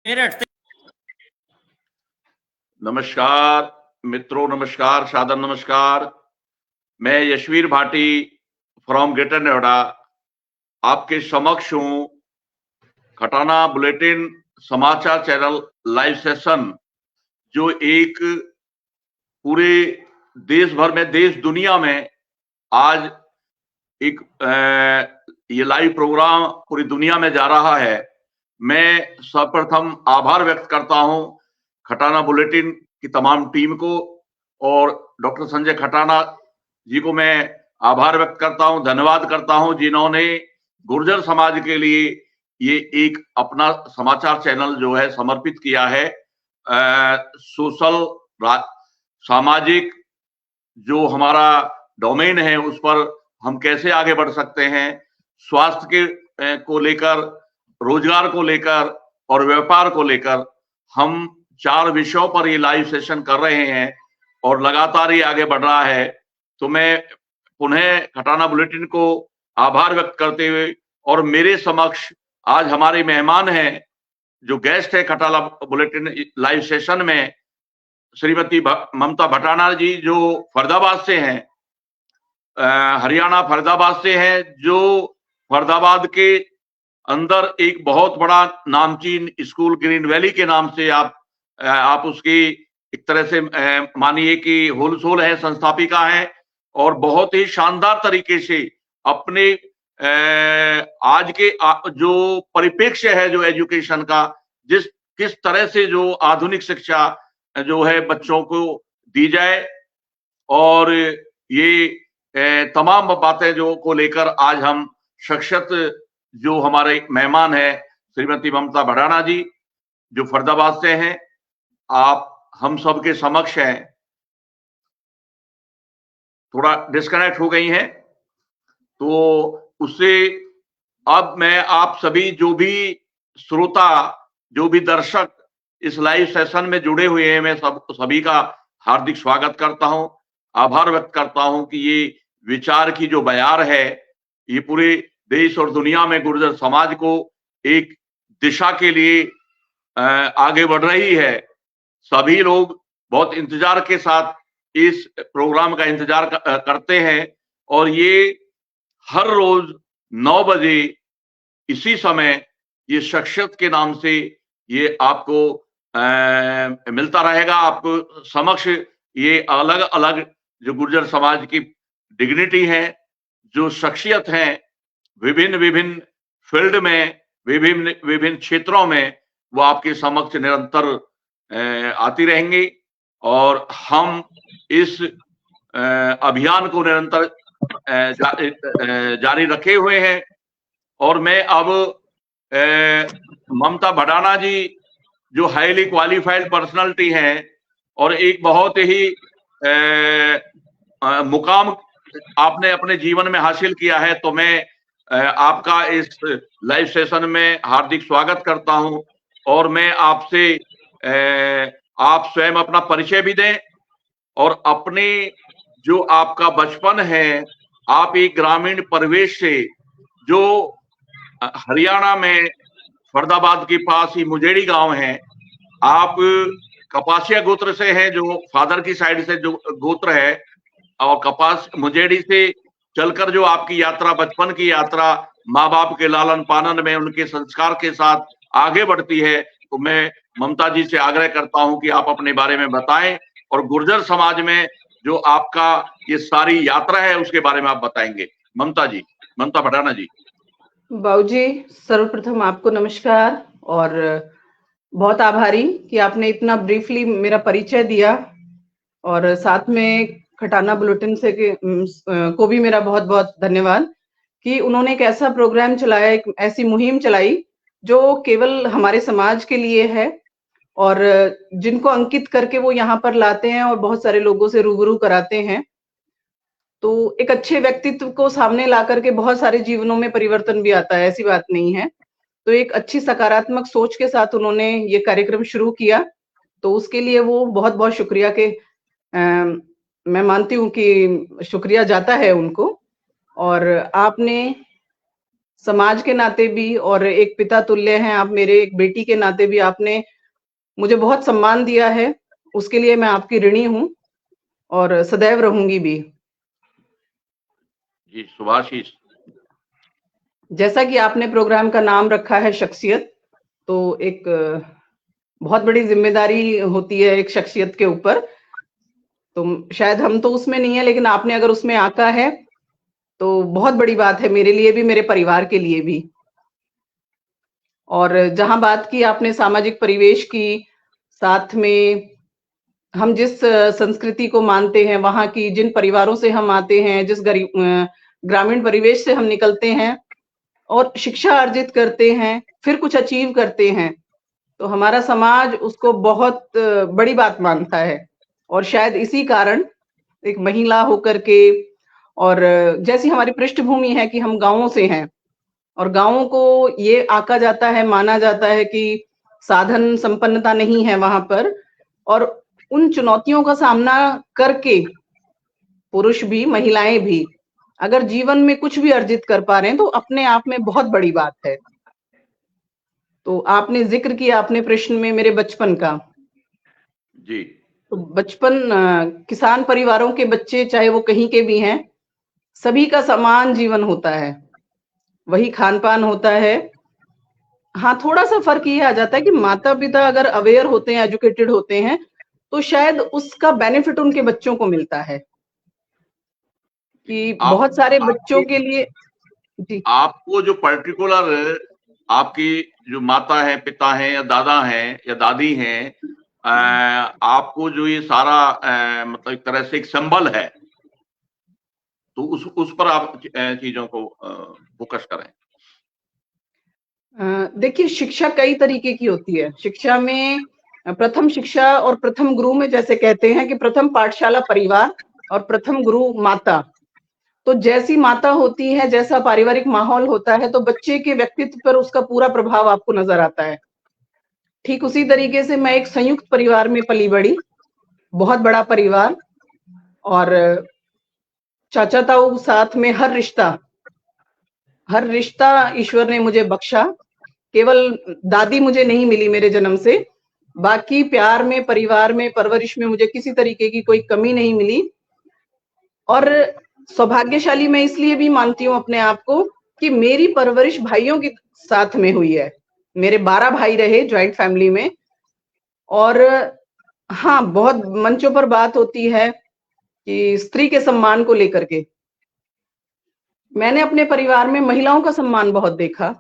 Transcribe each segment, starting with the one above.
मेरठ। नमस्कार मित्रों, नमस्कार, सादर नमस्कार। मैं यशवीर भाटी फ्रॉम ग्रेटर नोएडा आपके समक्ष हूं। खटाना बुलेटिन समाचार चैनल लाइव सेशन जो एक पूरे देश भर में, देश दुनिया में आज एक ये लाइव प्रोग्राम पूरी दुनिया में जा रहा है। मैं सर्वप्रथम आभार व्यक्त करता हूं खटाना बुलेटिन की तमाम टीम को और डॉक्टर संजय खटाना जी को मैं आभार व्यक्त करता हूं, धन्यवाद करता हूं जिन्होंने गुर्जर समाज के लिए ये एक अपना समाचार चैनल जो है समर्पित किया है। सोशल सामाजिक जो हमारा डोमेन है उस पर हम कैसे आगे बढ़ सकते हैं, स्वास्थ्य के को लेकर, रोजगार को लेकर और व्यापार को लेकर हम 4 विषयों पर ये लाइव सेशन कर रहे हैं और लगातार ये आगे बढ़ रहा है। तो मैं पुनः खटाना बुलेटिन को आभार व्यक्त करते हुए और मेरे समक्ष आज हमारे मेहमान हैं, जो गेस्ट है खटाना बुलेटिन लाइव सेशन में, श्रीमती ममता भटाना जी जो फरीदाबाद से हैं, हरियाणा फरीदाबाद से हैं, जो फरीदाबाद के अंदर एक बहुत बड़ा नामचीन स्कूल ग्रीन वैली के नाम से आप उसकी एक तरह से मानिए कि होलसोल है, संस्थापिका है और बहुत ही शानदार तरीके से अपने आज के जो परिप्रेक्ष्य है जो एजुकेशन का, किस तरह से जो आधुनिक शिक्षा जो है बच्चों को दी जाए और ये तमाम बातें जो को लेकर आज हम शख्सियत जो हमारे मेहमान है श्रीमती ममता भटाना जी जो फरीदाबाद से हैं, आप हम सबके समक्ष हैं। थोड़ा डिस्कनेक्ट हो गई हैं तो उससे अब मैं आप सभी जो भी श्रोता, जो भी दर्शक इस लाइव सेशन में जुड़े हुए हैं, मैं सभी का हार्दिक स्वागत करता हूं, आभार व्यक्त करता हूं कि ये विचार की जो बयार है ये पूरे देश और दुनिया में गुर्जर समाज को एक दिशा के लिए आगे बढ़ रही है। सभी लोग बहुत इंतजार के साथ इस प्रोग्राम का इंतजार करते हैं और ये हर रोज 9 बजे इसी समय ये शख्सियत के नाम से ये आपको मिलता रहेगा। आपको समक्ष ये अलग अलग जो गुर्जर समाज की डिग्निटी है, जो शख्सियत है, विभिन्न विभिन्न फील्ड में, विभिन्न विभिन्न क्षेत्रों में वो आपके समक्ष निरंतर आती रहेंगी और हम इस अभियान को निरंतर जारी रखे हुए हैं। और मैं अब ममता भटाना जी जो हाईली क्वालिफाइड पर्सनालिटी हैं और एक बहुत ही मुकाम आपने अपने जीवन में हासिल किया है, तो मैं आपका इस लाइव सेशन में हार्दिक स्वागत करता हूं और मैं आपसे आप स्वयं अपना परिचय भी दें और अपने जो आपका बचपन है, आप एक ग्रामीण परिवेश से जो हरियाणा में फरीदाबाद के पास ही मुजेड़ी गांव है, आप कपासिया गोत्र से हैं, जो फादर की साइड से जो गोत्र है, और कपास मुजेड़ी से चलकर जो आपकी यात्रा, बचपन की यात्रा माँ बाप के लालन पालन में उनके संस्कार के साथ आगे बढ़ती है, तो मैं ममता जी से आग्रह करता हूं कि आप अपने बारे में बताएं और गुर्जर समाज में जो आपका ये सारी यात्रा है उसके बारे में आप बताएंगे। ममता जी, ममता भटाना जी। बाबूजी, सर्वप्रथम आपको नमस्कार और बहुत आभारी कि आपने इतना ब्रीफली मेरा परिचय दिया और साथ में खटाना बुलेटिन से को भी मेरा बहुत बहुत धन्यवाद कि उन्होंने एक ऐसा प्रोग्राम चलाया, एक ऐसी मुहिम चलाई जो केवल हमारे समाज के लिए है और जिनको अंकित करके वो यहाँ पर लाते हैं और बहुत सारे लोगों से रूबरू कराते हैं। तो एक अच्छे व्यक्तित्व को सामने ला करके बहुत सारे जीवनों में परिवर्तन भी आता है, ऐसी बात नहीं है। तो एक अच्छी सकारात्मक सोच के साथ उन्होंने ये कार्यक्रम शुरू किया, तो उसके लिए वो बहुत बहुत शुक्रिया के मैं मानती हूँ कि शुक्रिया जाता है उनको। और आपने समाज के नाते भी और एक पिता तुल्य हैं आप मेरे, एक बेटी के नाते भी आपने मुझे बहुत सम्मान दिया है। उसके लिए मैं आपकी ऋणी हूँ और सदैव रहूंगी भी। जी, शुभाशीष। जैसा कि आपने प्रोग्राम का नाम रखा है शख्सियत, तो एक बहुत बड़ी जिम्मेदारी होती है एक शख्सियत के ऊपर। तो शायद हम तो उसमें नहीं है, लेकिन आपने अगर उसमें आका है तो बहुत बड़ी बात है मेरे लिए भी, मेरे परिवार के लिए भी। और जहां बात की आपने सामाजिक परिवेश की, साथ में हम जिस संस्कृति को मानते हैं, वहां की जिन परिवारों से हम आते हैं, जिस ग्रामीण परिवेश से हम निकलते हैं और शिक्षा अर्जित करते हैं, फिर कुछ अचीव करते हैं, तो हमारा समाज उसको बहुत बड़ी बात मानता है। और शायद इसी कारण एक महिला होकर के, और जैसी हमारी पृष्ठभूमि है कि हम गांवों से हैं, और गांवों को ये आका जाता है, माना जाता है कि साधन संपन्नता नहीं है वहां पर, और उन चुनौतियों का सामना करके पुरुष भी महिलाएं भी अगर जीवन में कुछ भी अर्जित कर पा रहे हैं तो अपने आप में बहुत बड़ी बात है। तो आपने जिक्र किया अपने प्रश्न में मेरे बचपन का। जी। तो बचपन, किसान परिवारों के बच्चे चाहे वो कहीं के भी हैं, सभी का समान जीवन होता है, वही खान पान होता है। हाँ, थोड़ा सा फर्क ये आ जाता है कि माता पिता अगर अवेयर होते हैं, एजुकेटेड होते हैं, तो शायद उसका बेनिफिट उनके बच्चों को मिलता है कि आप बहुत सारे बच्चों आपकी के लिए। जी। आपको जो पर्टिकुलर आपकी जो माता है, पिता है या दादा है या दादी हैं, आपको जो ये सारा मतलब एक तरह से एक संबल है, तो उस पर आप चीजों को फोकस करें। देखिए, शिक्षा कई तरीके की होती है। शिक्षा में प्रथम शिक्षा और प्रथम गुरु में जैसे कहते हैं कि प्रथम पाठशाला परिवार और प्रथम गुरु माता। तो जैसी माता होती है, जैसा पारिवारिक माहौल होता है, तो बच्चे के व्यक्तित्व पर उसका पूरा प्रभाव आपको नजर आता है। ठीक उसी तरीके से मैं एक संयुक्त परिवार में पली बड़ी, बहुत बड़ा परिवार, और चाचा ताऊ साथ में, हर रिश्ता ईश्वर ने मुझे बख्शा। केवल दादी मुझे नहीं मिली मेरे जन्म से, बाकी प्यार में, परिवार में, परवरिश में मुझे किसी तरीके की कोई कमी नहीं मिली। और सौभाग्यशाली मैं इसलिए भी मानती हूँ अपने आप को कि मेरी परवरिश भाइयों के साथ में हुई है। मेरे 12 भाई रहे ज्वाइंट फैमिली में। और हाँ, बहुत मंचों पर बात होती है कि स्त्री के सम्मान को लेकर के, मैंने अपने परिवार में महिलाओं का सम्मान बहुत देखा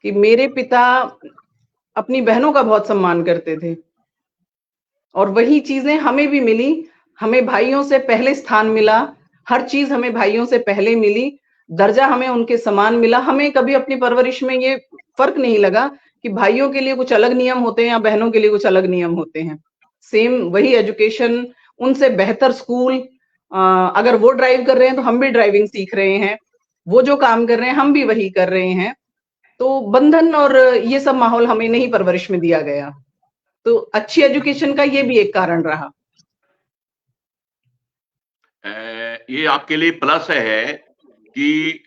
कि मेरे पिता अपनी बहनों का बहुत सम्मान करते थे, और वही चीजें हमें भी मिली। हमें भाइयों से पहले स्थान मिला, हर चीज हमें भाइयों से पहले मिली, दर्जा हमें उनके समान मिला। हमें कभी अपनी परवरिश में ये फर्क नहीं लगा कि भाइयों के लिए कुछ अलग नियम होते हैं या बहनों के लिए कुछ अलग नियम होते हैं। सेम वही एजुकेशन, उनसे बेहतर स्कूल। अगर वो ड्राइव कर रहे हैं तो हम भी ड्राइविंग सीख रहे हैं, वो जो काम कर रहे हैं हम भी वही कर रहे हैं। तो बंधन और ये सब माहौल हमें नहीं परवरिश में दिया गया। तो अच्छी एजुकेशन का ये भी एक कारण रहा। ये आपके लिए प्लस है कि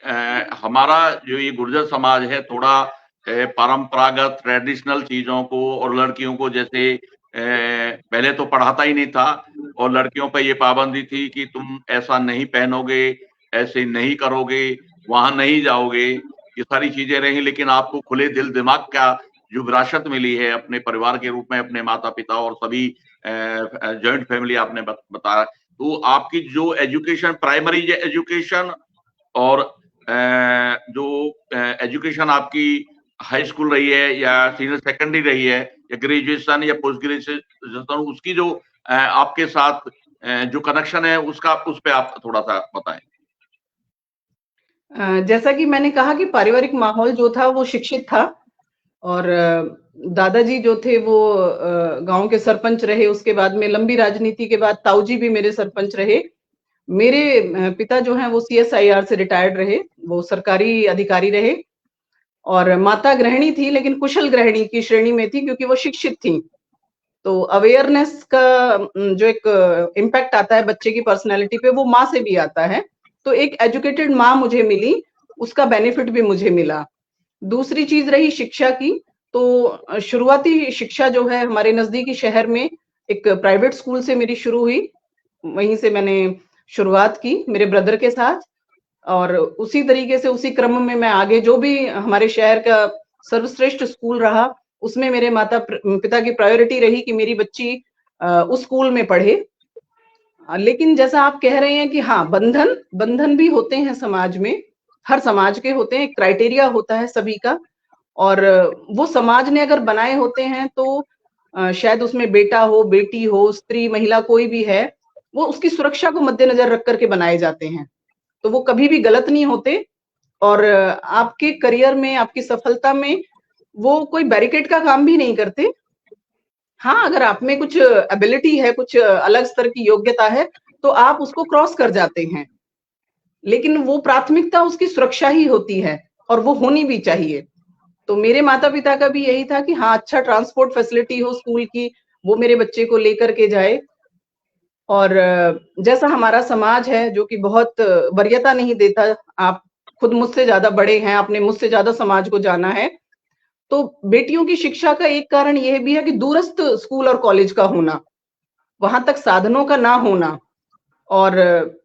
हमारा जो ये गुर्जर समाज है थोड़ा परंपरागत ट्रेडिशनल चीजों को, और लड़कियों को जैसे पहले तो पढ़ाता ही नहीं था, और लड़कियों पे ये पाबंदी थी कि तुम ऐसा नहीं पहनोगे, ऐसे नहीं करोगे, वहां नहीं जाओगे, ये सारी चीजें रही। लेकिन आपको खुले दिल दिमाग का जो विरासत मिली है अपने परिवार के रूप में, अपने माता पिता और सभी जॉइंट फैमिली आपने बताया, तो आपकी जो एजुकेशन, प्राइमरी एजुकेशन और जो एजुकेशन आपकी हाई स्कूल रही है या सीनियर सेकेंडरी रही है या ग्रेजुएशन या पोस्ट ग्रेजुएशन, उसकी जो आपके साथ जो कनेक्शन है उसका, उस पे आप थोड़ा सा बताएं। जैसा कि मैंने कहा कि पारिवारिक माहौल जो था वो शिक्षित था, और दादाजी जो थे वो गांव के सरपंच रहे। उसके बाद में लंबी राजनीति के बाद ताऊ जी भी मेरे सरपंच रहे। मेरे पिता जो हैं वो CSIR से रिटायर्ड रहे, वो सरकारी अधिकारी रहे। और माता गृहिणी थी, लेकिन कुशल गृहिणी की श्रेणी में थी क्योंकि वो शिक्षित थी। तो अवेयरनेस का जो एक इम्पैक्ट आता है बच्चे की पर्सनैलिटी पे, वो माँ से भी आता है। तो एक एजुकेटेड माँ मुझे मिली, उसका बेनिफिट भी मुझे मिला। दूसरी चीज रही शिक्षा की, तो शुरुआती शिक्षा जो है हमारे नजदीकी शहर में एक प्राइवेट स्कूल से मेरी शुरू हुई। वहीं से मैंने शुरुआत की मेरे ब्रदर के साथ, और उसी तरीके से उसी क्रम में मैं आगे जो भी हमारे शहर का सर्वश्रेष्ठ स्कूल रहा, उसमें मेरे माता पिता की प्रायोरिटी रही कि मेरी बच्ची उस स्कूल में पढ़े। लेकिन जैसा आप कह रहे हैं कि हाँ, बंधन बंधन भी होते हैं समाज में, हर समाज के होते हैं, एक क्राइटेरिया होता है सभी का, और वो समाज ने अगर बनाए होते हैं तो शायद उसमें बेटा हो, बेटी हो, स्त्री, महिला कोई भी है, वो उसकी सुरक्षा को मद्देनजर रख करके बनाए जाते हैं। तो वो कभी भी गलत नहीं होते, और आपके करियर में, आपकी सफलता में वो कोई बैरिकेड का काम भी नहीं करते। हाँ, अगर आप में कुछ एबिलिटी है, कुछ अलग स्तर की योग्यता है, तो आप उसको क्रॉस कर जाते हैं। लेकिन वो प्राथमिकता उसकी सुरक्षा ही होती है, और वो होनी भी चाहिए। तो मेरे माता-पिता का भी यही था कि हाँ, अच्छा ट्रांसपोर्ट फैसिलिटी हो स्कूल की, वो मेरे बच्चे को लेकर के जाए। और जैसा हमारा समाज है जो कि बहुत वरीयता नहीं देता, आप खुद मुझसे ज़्यादा बड़े हैं, आपने मुझसे ज़्यादा समाज को जाना है। तो बेटियों की शिक्षा का एक कारण ये भी है कि दूरस्थ स्कूल और कॉलेज का होना, वहां तक साधनों का ना होना, और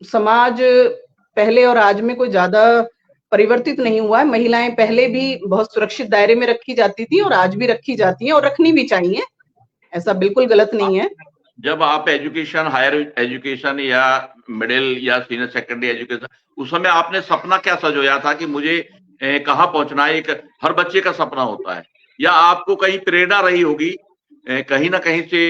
समाज पहले और आज में कोई ज्यादा परिवर्तित नहीं हुआ है। महिलाएं पहले भी बहुत सुरक्षित दायरे में रखी जाती थी, और आज भी रखी जाती हैं, और रखनी भी चाहिए, ऐसा बिल्कुल गलत नहीं है। जब आप एजुकेशन, हायर एजुकेशन या मिडिल या सीनियर सेकेंडरी एजुकेशन, उस समय आपने सपना क्या सजोया था कि मुझे कहाँ पहुंचना है? एक हर बच्चे का सपना होता है, या आपको कहीं प्रेरणा रही होगी कहीं ना कहीं से,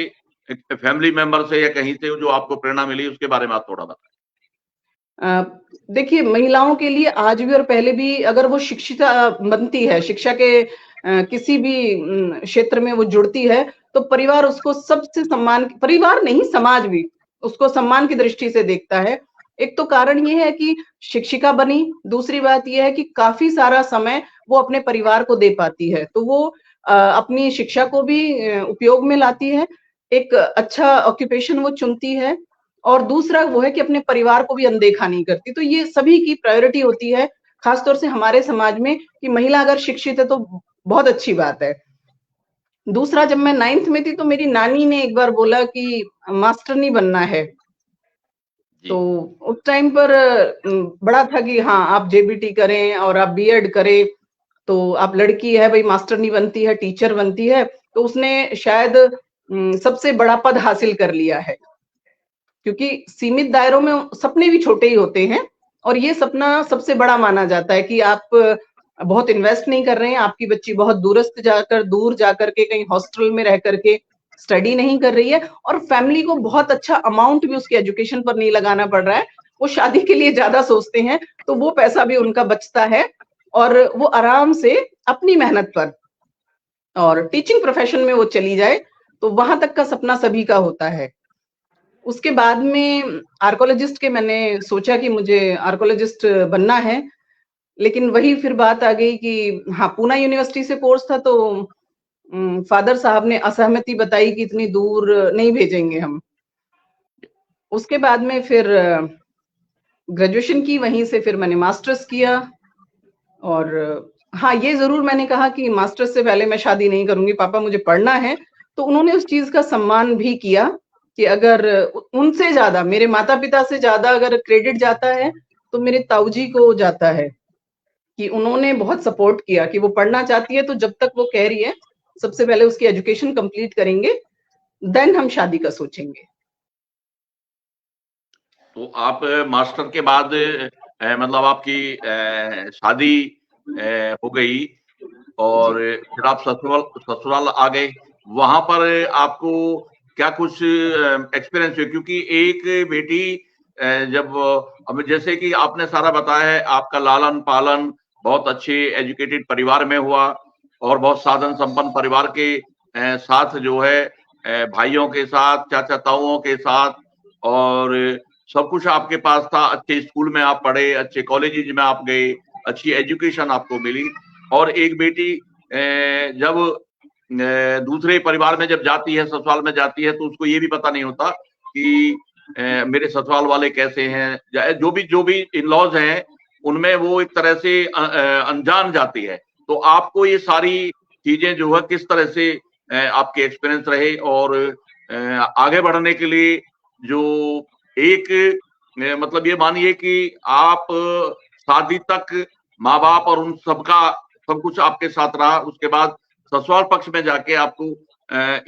फैमिली मेंबर से या कहीं से जो आपको प्रेरणा मिली, उसके बारे में आप थोड़ा बताएं। देखिए, महिलाओं के लिए आज भी और पहले भी अगर वो शिक्षिता बनती है, शिक्षा के किसी भी क्षेत्र में वो जुड़ती है, तो परिवार उसको सबसे सम्मान, परिवार नहीं समाज भी उसको सम्मान की दृष्टि से देखता है। एक तो कारण ये है कि शिक्षिका बनी, दूसरी बात ये है कि काफी सारा समय वो अपने परिवार को दे पाती है, तो वो अपनी शिक्षा को भी उपयोग में लाती है, एक अच्छा ऑक्यूपेशन वो चुनती है, और दूसरा वो है कि अपने परिवार को भी अनदेखा नहीं करती। तो ये सभी की प्रायोरिटी होती है, खासतौर से हमारे समाज में, कि महिला अगर शिक्षित है तो बहुत अच्छी बात है। दूसरा, जब मैं 9th में थी तो मेरी नानी ने एक बार बोला कि मास्टरनी बनना है। जी। तो उस टाइम पर बड़ा था कि हाँ, आप जेबीटी करें और आप बीएड करें, तो आप लड़की है भाई, मास्टरनी बनती है, टीचर बनती है, तो उसने शायद सबसे बड़ा पद हासिल कर लिया है। क्योंकि सीमित दायरों में सपने भी छोटे ही होते हैं, और ये सपना सबसे बड़ा माना जाता है कि आप बहुत इन्वेस्ट नहीं कर रहे हैं, आपकी बच्ची बहुत दूर जाकर के कहीं हॉस्टल में रह करके स्टडी नहीं कर रही है, और फैमिली को बहुत अच्छा अमाउंट भी उसके एजुकेशन पर नहीं लगाना पड़ रहा है, वो शादी के लिए ज्यादा सोचते हैं, तो वो पैसा भी उनका बचता है, और वो आराम से अपनी मेहनत पर और टीचिंग प्रोफेशन में वो चली जाए, तो वहां तक का सपना सभी का होता है। उसके बाद में आर्कोलॉजिस्ट के मैंने सोचा कि मुझे आर्कोलॉजिस्ट बनना है, लेकिन वही फिर बात आ गई कि हाँ, पूना यूनिवर्सिटी से कोर्स था, तो फादर साहब ने असहमति बताई कि इतनी दूर नहीं भेजेंगे हम। उसके बाद में फिर ग्रेजुएशन की, वहीं से फिर मैंने मास्टर्स किया, और हाँ, ये जरूर मैंने कहा कि मास्टर्स से पहले मैं शादी नहीं करूंगी, पापा मुझे पढ़ना है। तो उन्होंने उस चीज का सम्मान भी किया कि अगर उनसे ज्यादा, मेरे माता पिता से ज्यादा अगर क्रेडिट जाता है तो मेरे ताऊजी को जाता है, कि उन्होंने बहुत सपोर्ट किया कि वो पढ़ना चाहती है, तो जब तक वो कह रही है सबसे पहले उसकी एजुकेशन कंप्लीट करेंगे, देन हम शादी का सोचेंगे। तो आप मास्टर के बाद मतलब आपकी शादी हो गई, और फिर आप ससुराल आ गए। वहां पर आपको क्या कुछ एक्सपीरियंस हुए? क्योंकि एक बेटी जब, अब जैसे कि आपने सारा बताया है, आपका लालन पालन बहुत अच्छे एजुकेटेड परिवार में हुआ, और बहुत साधन संपन्न परिवार के साथ जो है, भाइयों के साथ, चाचा ताऊओं के साथ, और सब कुछ आपके पास था। अच्छे स्कूल में आप पढ़े, अच्छे कॉलेजेस में आप गए, अच्छी एजुकेशन आपको मिली। और एक बेटी जब दूसरे परिवार में जब जाती है, ससुराल में जाती है, तो उसको ये भी पता नहीं होता कि मेरे ससुराल वाले कैसे हैं, जो भी इन लॉज हैं, उनमें वो एक तरह से अनजान जाती है। तो आपको ये सारी चीजें जो है किस तरह से आपके एक्सपीरियंस रहे, और आगे बढ़ने के लिए जो एक मतलब ये मानिए कि आप शादी तक माँ बाप और उन सबका सब कुछ आपके साथ रहा, उसके बाद ससुराल पक्ष में जाके आपको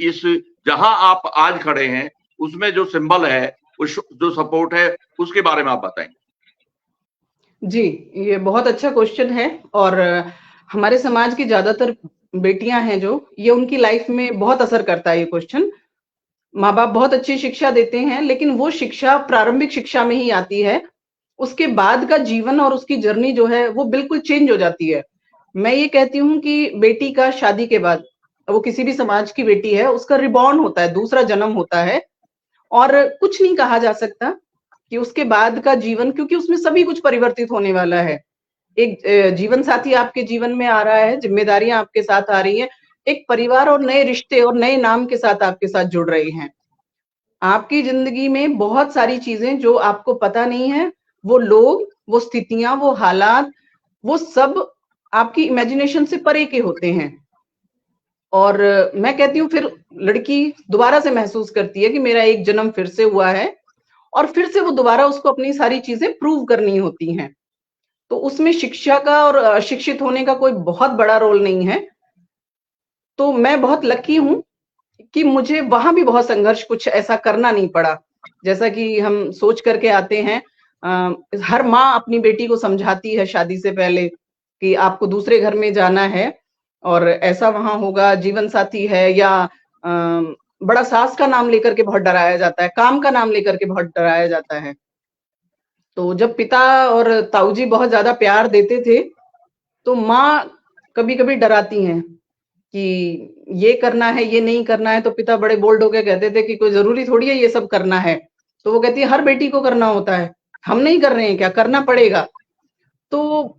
इस जहां आप आज खड़े हैं उसमें जो सिंबल है, उस जो सपोर्ट है, उसके बारे में आप बताएंगे। जी, ये बहुत अच्छा क्वेश्चन है। और हमारे समाज की ज्यादातर बेटियां हैं जो, ये उनकी लाइफ में बहुत असर करता है ये क्वेश्चन। माँ बाप बहुत अच्छी शिक्षा देते हैं, लेकिन वो शिक्षा प्रारंभिक शिक्षा में ही आती है। उसके बाद का जीवन और उसकी जर्नी जो है वो बिल्कुल चेंज हो जाती है। मैं ये कहती हूँ कि बेटी का शादी के बाद, वो किसी भी समाज की बेटी है, उसका रिबॉर्न होता है, दूसरा जन्म होता है। और कुछ नहीं कहा जा सकता कि उसके बाद का जीवन, क्योंकि उसमें सभी कुछ परिवर्तित होने वाला है। एक जीवन साथी आपके जीवन में आ रहा है, जिम्मेदारियां आपके साथ आ रही हैं, एक परिवार और नए रिश्ते और नए नाम के साथ आपके साथ जुड़ रहे हैं। आपकी जिंदगी में बहुत सारी चीजें जो आपको पता नहीं है, वो लोग, वो स्थितियां, वो हालात, वो सब आपकी इमेजिनेशन से परे के होते हैं। और मैं कहती हूँ फिर लड़की दोबारा से महसूस करती है कि मेरा एक जन्म फिर से हुआ है, और फिर से वो दोबारा उसको अपनी सारी चीजें प्रूव करनी होती हैं। तो उसमें शिक्षा का और अशिक्षित होने का कोई बहुत बड़ा रोल नहीं है। तो मैं बहुत लकी हूँ कि मुझे वहां भी बहुत संघर्ष कुछ ऐसा करना नहीं पड़ा। जैसा कि हम सोच करके आते हैं, हर माँ अपनी बेटी को समझाती है शादी से पहले कि आपको दूसरे घर में जाना है और ऐसा वहां होगा, जीवन साथी है, या बड़ा सास का नाम लेकर के बहुत डराया जाता है, काम का नाम लेकर के बहुत डराया जाता है। तो जब पिता और ताऊजी बहुत ज्यादा प्यार देते थे, तो माँ कभी कभी डराती हैं कि ये करना है, ये नहीं करना है। तो पिता बड़े बोल्ड होके कहते थे कि कोई जरूरी थोड़ी है ये सब करना है। तो वो कहती है हर बेटी को करना होता है, हम नहीं कर रहे हैं क्या, करना पड़ेगा। तो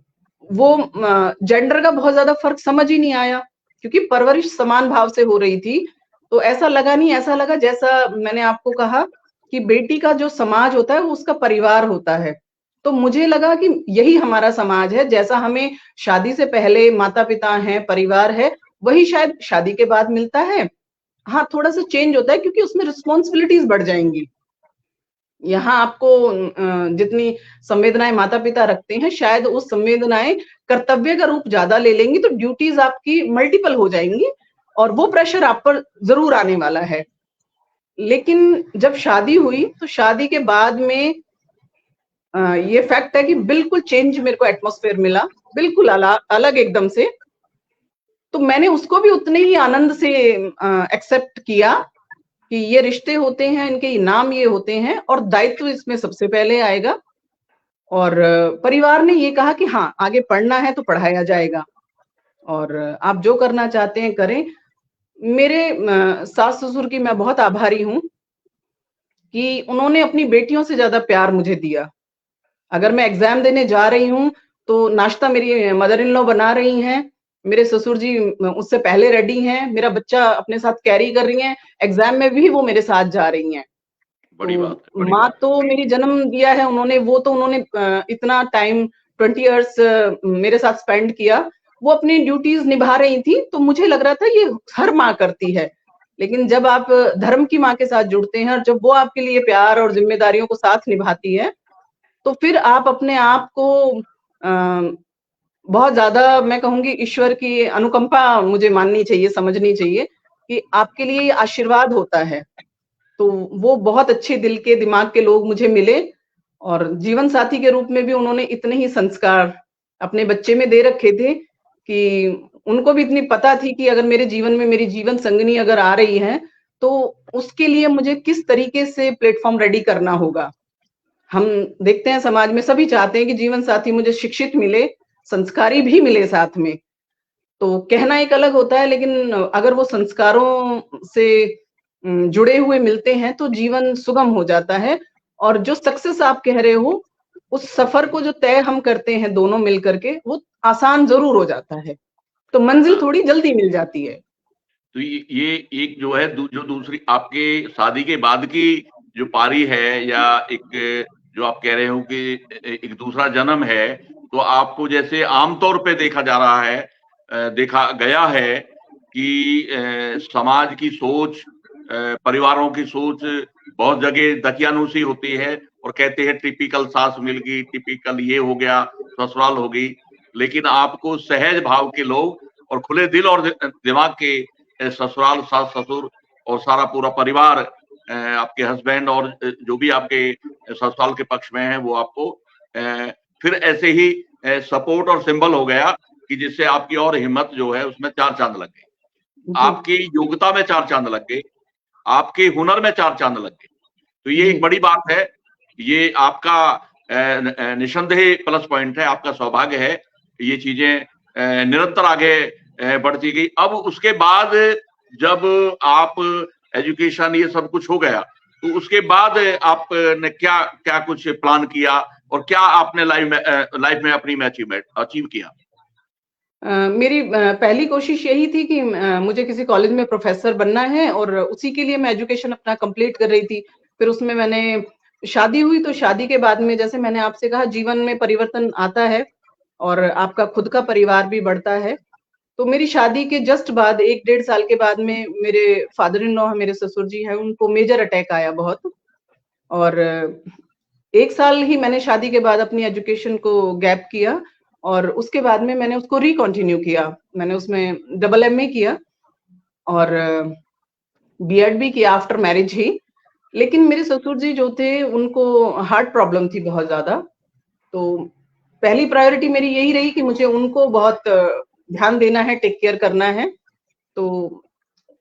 वो जेंडर का बहुत ज्यादा फर्क समझ ही नहीं आया, क्योंकि परवरिश समान भाव से हो रही थी। तो ऐसा लगा नहीं, ऐसा लगा जैसा मैंने आपको कहा कि बेटी का जो समाज होता है वो उसका परिवार होता है। तो मुझे लगा कि यही हमारा समाज है, जैसा हमें शादी से पहले माता पिता हैं, परिवार है, वही शायद शादी के बाद मिलता है। हाँ, थोड़ा सा चेंज होता है क्योंकि उसमें रिस्पॉन्सिबिलिटीज बढ़ जाएंगी। यहाँ आपको जितनी संवेदनाएं माता पिता रखते हैं, शायद उस संवेदनाएं कर्तव्य का रूप ज्यादा ले लेंगी, तो ड्यूटीज आपकी मल्टीपल हो जाएंगी और वो प्रेशर आप पर जरूर आने वाला है। लेकिन जब शादी हुई तो शादी के बाद में ये फैक्ट है कि बिल्कुल चेंज मेरे को एटमॉस्फेयर मिला, बिल्कुल अलग एकदम से। तो मैंने उसको भी उतने ही आनंद से एक्सेप्ट किया कि ये रिश्ते होते हैं, इनके नाम ये होते हैं और दायित्व इसमें सबसे पहले आएगा। और परिवार ने ये कहा कि हाँ, आगे पढ़ना है तो पढ़ाया जाएगा और आप जो करना चाहते हैं करें। मेरे सास ससुर की मैं बहुत आभारी हूँ कि उन्होंने अपनी बेटियों से ज्यादा प्यार मुझे दिया। अगर मैं एग्जाम देने जा रही हूँ तो नाश्ता मेरी मदर इन लॉ बना रही हैं, मेरे ससुर जी उससे पहले रेडी हैं, मेरा बच्चा अपने साथ कैरी कर रही हैं, एग्जाम में भी वो मेरे साथ जा रही हैं। बड़ी बात है, तो बड़ी माँ बात तो मेरी जन्म दिया है उन्होंने, वो तो उन्होंने इतना टाइम 20 इयर्स मेरे साथ स्पेंड किया, वो अपनी ड्यूटीज निभा रही थी। तो मुझे लग रहा था ये हर माँ करती है। लेकिन जब आप धर्म की माँ के साथ जुड़ते हैं और जब वो आपके लिए प्यार और जिम्मेदारियों को साथ निभाती है, तो फिर आप अपने आप को बहुत ज्यादा, मैं कहूंगी, ईश्वर की अनुकंपा मुझे माननी चाहिए, समझनी चाहिए कि आपके लिए ये आशीर्वाद होता है। तो वो बहुत अच्छे दिल के दिमाग के लोग मुझे मिले और जीवन साथी के रूप में भी उन्होंने इतने ही संस्कार अपने बच्चे में दे रखे थे कि उनको भी इतनी पता थी कि अगर मेरे जीवन में मेरी जीवन संगनी अगर आ रही है तो उसके लिए मुझे किस तरीके से प्लेटफॉर्म रेडी करना होगा। हम देखते हैं समाज में सभी चाहते हैं कि जीवन साथी मुझे शिक्षित मिले, संस्कारी भी मिले साथ में। तो कहना एक अलग होता है, लेकिन अगर वो संस्कारों से जुड़े हुए मिलते हैं तो जीवन सुगम हो जाता है। और जो सक्सेस आप कह रहे हो, उस सफर को जो तय हम करते हैं दोनों मिलकर के, वो आसान जरूर हो जाता है, तो मंजिल थोड़ी जल्दी मिल जाती है। तो ये एक जो है जो दूसरी आपके शादी के बाद की जो पारी है, या एक जो आप कह रहे हो कि एक दूसरा जन्म है, तो आपको जैसे आमतौर पे देखा जा रहा है, देखा गया है कि समाज की सोच, परिवारों की सोच बहुत जगह दकियानूसी होती है और कहते हैं टिपिकल सास मिल गई, टिपिकल ये हो गया, ससुराल हो गई। लेकिन आपको सहज भाव के लोग और खुले दिल और दिमाग के ससुराल, सास ससुर और सारा पूरा परिवार, आपके हस्बैंड और जो भी आपके ससुराल के पक्ष में है, वो आपको फिर ऐसे ही सपोर्ट और सिंबल हो गया कि जिससे आपकी और हिम्मत जो है उसमें 4 चांद लग गए, आपकी योग्यता में 4 चांद लग गए, आपके हुनर में 4 चांद लग गए। तो ये एक बड़ी बात है, ये आपका निसंदेह प्लस पॉइंट है, आपका सौभाग्य है। ये चीजें निरंतर आगे बढ़ती गई। अब उसके बाद जब आप एजुकेशन ये सब कुछ हो गया, तो उसके बाद आपने क्या क्या कुछ प्लान किया और क्या आपने लाइफ में अपनी में अचीव किया? मेरी पहली कोशिश यही थी कि मुझे किसी कॉलेज में प्रोफेसर बनना है और उसी के लिए मैं एजुकेशन अपना कंप्लीट कर रही थी। फिर उसमें मैंने शादी हुई, तो शादी के बाद में जैसे मैंने आपसे कहा, जीवन में परिवर्तन आता है और आपका खुद का परिवार भी बढ़ता है। तो मेरी शादी के जस्ट बाद 1 डेढ़ साल के बाद में मेरे फादर इन लॉ, मेरे ससुर जी हैं, उनको मेजर अटैक आया बहुत। और 1 साल ही मैंने शादी के बाद अपनी एजुकेशन को गैप किया और उसके बाद में मैंने उसको रिकंटिन्यू किया। मैंने उसमें डबल एमए किया और बीएड भी किया आफ्टर मैरिज ही। लेकिन मेरे ससुर जी जो थे, उनको हार्ट प्रॉब्लम थी बहुत ज्यादा। तो पहली प्रायोरिटी मेरी यही रही कि मुझे उनको बहुत ध्यान देना है, टेक केयर करना है। तो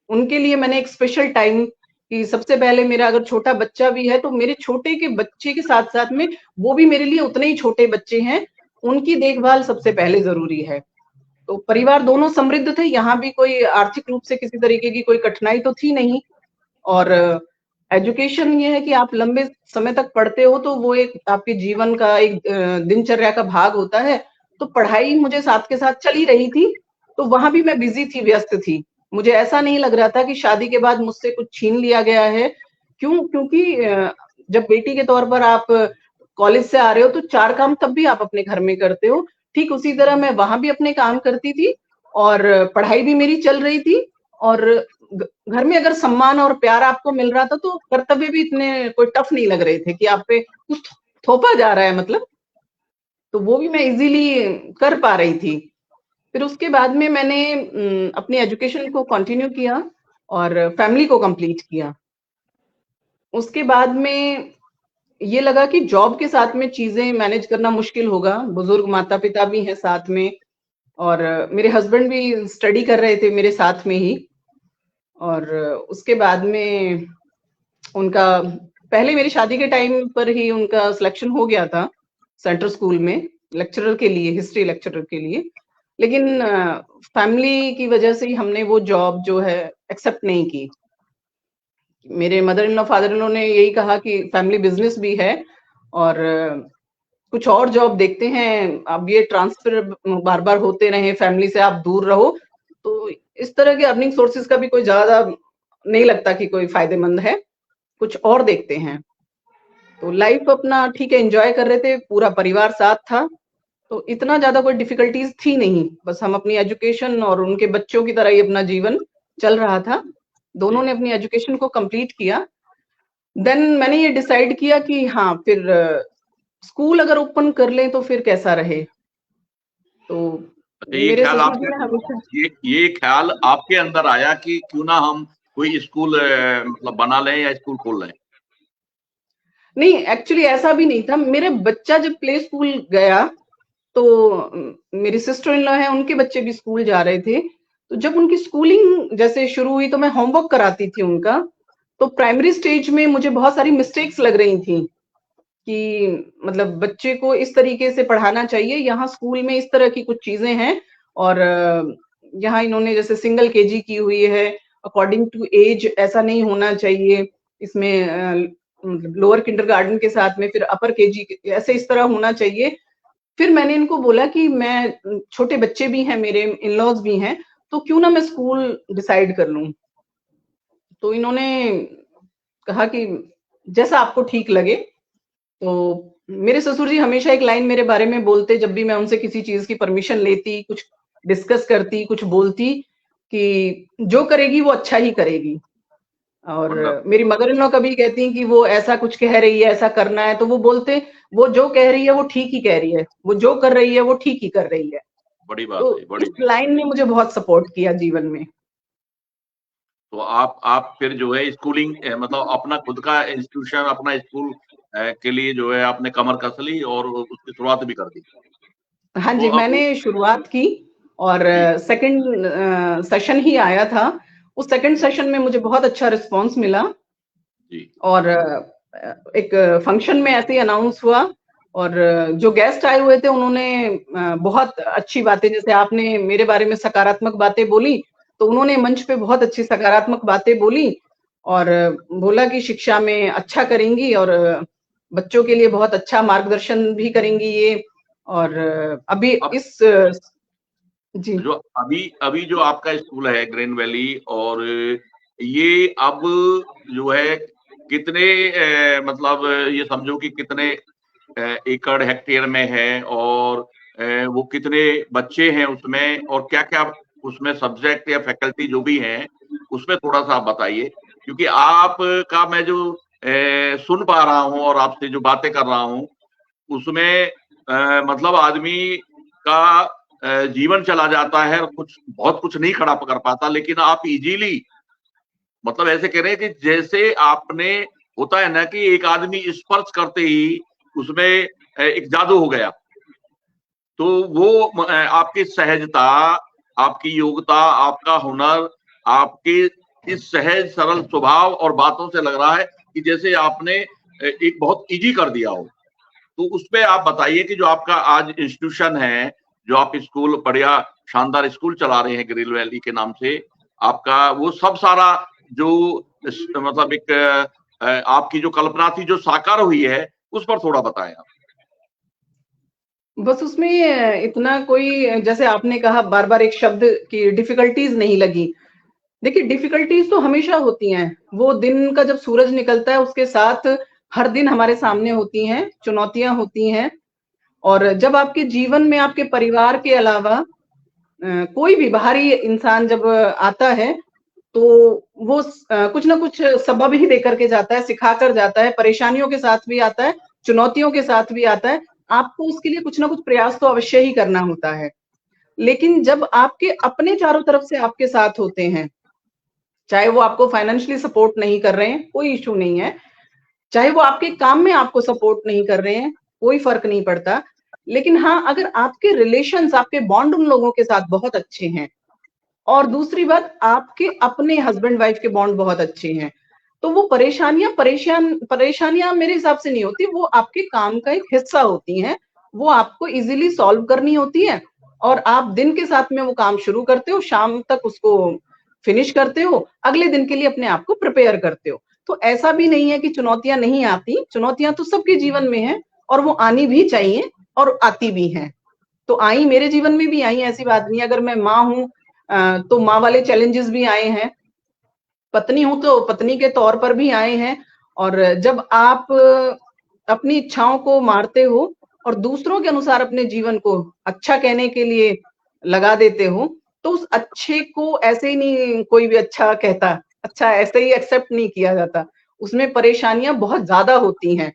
उनके लिए मैंने एक स्पेशल टाइम कि सबसे पहले मेरा अगर छोटा बच्चा भी है, तो मेरे छोटे के बच्चे के साथ साथ में वो भी मेरे लिए उतने ही छोटे बच्चे हैं, उनकी देखभाल सबसे पहले जरूरी है। तो परिवार दोनों समृद्ध थे, यहाँ भी कोई आर्थिक रूप से किसी तरीके की कोई कठिनाई तो थी नहीं। और एजुकेशन ये है कि आप लंबे समय तक पढ़ते हो, तो वो एक आपके जीवन का एक दिनचर्या का भाग होता है। तो पढ़ाई मुझे साथ के साथ चल ही रही थी, तो वहां भी मैं बिजी थी, व्यस्त थी। मुझे ऐसा नहीं लग रहा था कि शादी के बाद मुझसे कुछ छीन लिया गया है। क्यों? क्योंकि जब बेटी के तौर पर आप कॉलेज से आ रहे हो, तो 4 काम तब भी आप अपने घर में करते हो। ठीक उसी तरह मैं वहां भी अपने काम करती थी और पढ़ाई भी मेरी चल रही थी। और घर में अगर सम्मान और प्यार आपको मिल रहा था, तो कर्तव्य भी इतने कोई टफ नहीं लग रहे थे कि आप पे कुछ थोपा जा रहा है, मतलब। तो वो भी मैं इजीली कर पा रही थी। फिर उसके बाद में मैंने अपनी एजुकेशन को कंटिन्यू किया और फैमिली को कंप्लीट किया। उसके बाद में ये लगा कि जॉब के साथ में चीजें मैनेज करना मुश्किल होगा। बुजुर्ग माता पिता भी हैं साथ में और मेरे हस्बैंड भी स्टडी कर रहे थे मेरे साथ में ही। और उसके बाद में उनका पहले मेरी शादी के टाइम पर ही उनका सिलेक्शन हो गया था सेंट्रल स्कूल में, लेक्चरर के लिए, हिस्ट्री लेक्चरर के लिए। लेकिन फैमिली की वजह से ही हमने वो जॉब जो है एक्सेप्ट नहीं की। मेरे mother in law, father in law ने यही कहा कि फैमिली बिजनेस भी है और कुछ और जॉब देखते हैं, अब ये ट्रांसफर बार बार होते रहे, फैमिली से आप दूर रहो, तो इस तरह के अर्निंग सोर्सेज का भी कोई ज्यादा नहीं लगता कि कोई फायदेमंद है, कुछ और देखते हैं। तो लाइफ अपना ठीक है एंजॉय कर रहे थे, पूरा परिवार साथ था, तो इतना ज्यादा कोई डिफिकल्टीज थी नहीं। बस हम अपनी एजुकेशन और उनके बच्चों की तरह ही अपना जीवन चल रहा था। दोनों ने अपनी एजुकेशन को कंप्लीट किया। देन मैंने ये डिसाइड किया कि हाँ, फिर स्कूल अगर ओपन कर लें तो फिर कैसा रहे। तो ये मेरे ख्याल ससुर आपके जी ने हमेशा ये ख्याल आपके अंदर आया कि क्यों ना हम कोई स्कूल मतलब बना लें या स्कूल खोल लें? नहीं, एक्चुअली ऐसा भी नहीं था। मेरे बच्चा जब प्ले स्कूल गया, तो मेरी सिस्टर इन लॉ है, उनके बच्चे भी स्कूल जा रहे थे। तो जब उनकी स्कूलिंग जैसे शुरू हुई, तो मैं होमवर्क कराती थी उनका। तो प्राइमरी स्टेज में मुझे बहुत सारी मिस्टेक्स लग रही थी कि मतलब बच्चे को इस तरीके से पढ़ाना चाहिए, यहाँ स्कूल में इस तरह की कुछ चीजें हैं। और यहाँ इन्होंने जैसे सिंगल केजी की हुई है, अकॉर्डिंग टू एज ऐसा नहीं होना चाहिए। इसमें मतलब लोअर किंडरगार्टन के साथ में फिर अपर केजी ऐसे इस तरह होना चाहिए। फिर मैंने इनको बोला कि मैं, छोटे बच्चे भी हैं मेरे, इन लॉज भी हैं, तो क्यों ना मैं स्कूल डिसाइड कर लूं। तो इन्होंने कहा कि जैसा आपको ठीक लगे। तो मेरे ससुर जी हमेशा एक लाइन मेरे बारे में बोलते, जब भी मैं उनसे किसी चीज की परमिशन लेती, कुछ डिस्कस करती, कुछ बोलती, कि जो करेगी वो अच्छा ही करेगी। और वंडरफुल। मेरी मदर इन लॉ कभी कहती हैं कि वो ऐसा कुछ कह रही है, ऐसा करना है, तो वो बोलते, वो जो कह रही है वो ठीक ही कह रही है, वो जो कर रही है वो ठीक ही कर रही है। बड़ी बात तो है, बड़ी इस बात। लाइन ने मुझे बहुत सपोर्ट किया जीवन में। तो आप फिर जो है स्कूलिंग मतलब अपना खुद का इंस्टीट्यूशन, अपना स्कूल के लिए जो है आपने कमर कस ली और उसकी शुरुआत भी कर दी। हाँ तो जी, अब मैंने शुरुआत की और जी, सेकंड सेशन ही आया था। उस सेकंड जी, सेशन में मुझे बहुत अच्छा रिस्पांस मिला जी, और एक फंक्शन में ऐसे ही अनाउंस हुआ और जो गेस्ट आए हुए थे उन्होंने बहुत अच्छी बातें, जैसे आपने मेरे बारे में सकारात्मक बातें बोली, तो उन्होंने मंच पे बहुत अच्छी सकारात्मक बातें बोली और बोला कि शिक्षा में अच्छा करेंगी और बच्चों के लिए बहुत अच्छा मार्गदर्शन भी करेंगी ये। और अभी अब इस जी जो अभी अभी जो आपका स्कूल है ग्रीन वैली, और ये अब जो है कितने मतलब ये समझो कि कितने एकड़ हेक्टेयर में है, और वो कितने बच्चे हैं उसमें, और क्या क्या उसमें सब्जेक्ट या फैकल्टी जो भी हैं, उसमें थोड़ा सा आप बताइए। क्योंकि आपका मैं जो सुन पा रहा हूँ और आपसे जो बातें कर रहा हूँ उसमें मतलब आदमी का जीवन चला जाता है और कुछ बहुत कुछ नहीं खड़ा कर पाता, लेकिन आप इजीली मतलब ऐसे कह रहे हैं कि जैसे आपने, होता है ना कि एक आदमी स्पर्श करते ही उसमें एक जादू हो गया। तो वो आपकी सहजता, आपकी योग्यता, आपका हुनर, आपके इस सहज सरल स्वभाव और बातों से लग रहा है कि जैसे आपने एक बहुत इजी कर दिया हो। तो उसपे आप बताइए कि जो आपका आज इंस्टीट्यूशन है, जो आप स्कूल बढ़िया शानदार स्कूल चला रहे हैं ग्रीन वैली के नाम से, आपका वो सब सारा जो मतलब एक आपकी जो कल्पना थी जो साकार हुई है, उस पर थोड़ा बताएं आप। बस उसमें इतना कोई, जैसे आपने कहा बार बार एक शब्द की डिफिकल्टीज नहीं लगी। देखिए डिफिकल्टीज तो हमेशा होती हैं, वो दिन का जब सूरज निकलता है उसके साथ हर दिन हमारे सामने होती हैं, चुनौतियां होती हैं। और जब आपके जीवन में आपके परिवार के अलावा कोई भी बाहरी इंसान जब आता है, तो वो कुछ ना कुछ सबब ही देकर के जाता है, सिखा कर जाता है, परेशानियों के साथ भी आता है, चुनौतियों के साथ भी आता है। आपको उसके लिए कुछ ना कुछ प्रयास तो अवश्य ही करना होता है। लेकिन जब आपके अपने चारों तरफ से आपके साथ होते हैं, चाहे वो आपको फाइनेंशियली सपोर्ट नहीं कर रहे हैं, कोई इश्यू नहीं है, चाहे वो आपके काम में आपको सपोर्ट नहीं कर रहे हैं, कोई फर्क नहीं पड़ता। लेकिन हाँ, अगर आपके रिलेशंस, आपके बॉन्ड उन लोगों के साथ बहुत अच्छे हैं और दूसरी बात आपके अपने हस्बैंड वाइफ के बॉन्ड बहुत अच्छे हैं, तो वो परेशानियां मेरे हिसाब से नहीं होती, वो आपके काम का एक हिस्सा होती हैं। वो आपको इजीली सॉल्व करनी होती है और आप दिन के साथ में वो काम शुरू करते हो, शाम तक उसको फिनिश करते हो, अगले दिन के लिए अपने आप को प्रिपेयर करते हो। तो ऐसा भी नहीं है कि चुनौतियां नहीं आती, चुनौतियां तो सबके जीवन में है और वो आनी भी चाहिए और आती भी हैं। तो आई, मेरे जीवन में भी आई, ऐसी बात नहीं। अगर मैं माँ हूँ तो माँ वाले चैलेंजेस भी आए हैं, पत्नी हूं तो पत्नी के तौर पर भी आए हैं। और जब आप अपनी इच्छाओं को मारते हो और दूसरों के अनुसार अपने जीवन को अच्छा कहने के लिए लगा देते हो, तो उस अच्छे को ऐसे ही नहीं कोई भी अच्छा कहता, अच्छा ऐसे ही एक्सेप्ट नहीं किया जाता, उसमें परेशानियां बहुत ज्यादा होती हैं।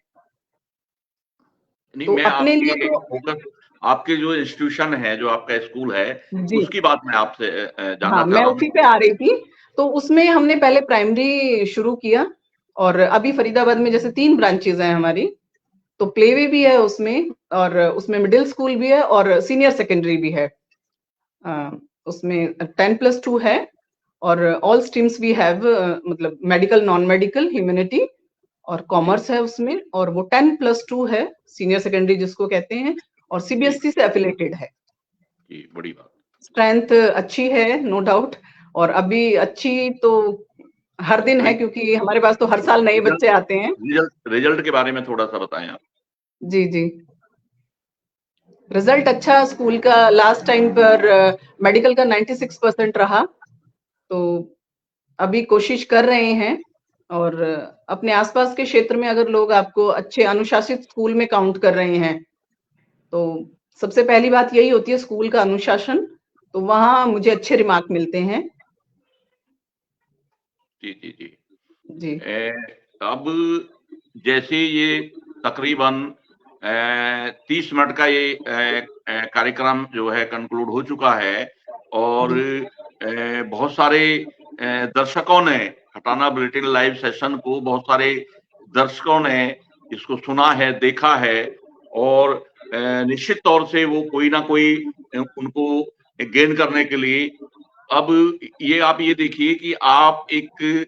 नहीं, तो मैं अपने आपके लिए तो फोकस, आपके जो इंस्टीट्यूशन है, जो आपका स्कूल है, जी उसकी बात मैं आपसे जानना हाँ, चाह मैं रहा उसी हूँ। पे आ रही थी। तो उसमें हमने पहले प्राइमरी शुरू किया और अभी फरीदाबाद में जैसे 3 ब्रांचेज हैं हमारी, तो प्लेवे भी है उसमें और उसमें मिडिल स्कूल भी है और सीनियर सेकेंडरी भी है। अ, उसमें 10+2 है और ऑल स्ट्रीम्स वी हैव, मतलब मेडिकल, नॉन मेडिकल, ह्यूमैनिटी और जी, कॉमर्स है उसमें। और वो 10+2 है, सीनियर सेकेंडरी जिसको कहते हैं, और जी, सीबीएसई से एफिलेटेड है। जी, बड़ी बात। स्ट्रेंथ अच्छी है, नो डाउट। और अभी अच्छी तो हर दिन है, क्योंकि हमारे पास तो हर साल नए रिजल्ट बच्चे आते हैं। रिजल्ट रिजल्ट के बारे में थोड़ा सा बताएं आप। जी जी, रिजल्ट अच्छा स्कूल का लास्ट टाइम पर मेडिकल का 96% रहा। तो अभी कोशिश कर रहे हैं और अपने आसपास के क्षेत्र में अगर लोग आपको अच्छे अनुशासित स्कूल में काउंट कर रहे हैं, तो सबसे पहली बात यही होती है स्कूल का अनुशासन, तो वहाँ मुझे अच्छे रिमार्क मिलते हैं। जी, जी, जी। जी। अब जैसे ये तकरीबन 30 मिनट का ये कार्यक्रम जो है कंक्लूड हो चुका है और बहुत सारे दर्शकों ने खटाना बुलेटिन लाइव सेशन को, बहुत सारे दर्शकों ने इसको सुना है, देखा है और निश्चित तौर से वो कोई ना कोई उनको गेन करने के लिए, अब ये आप ये देखिए कि आप एक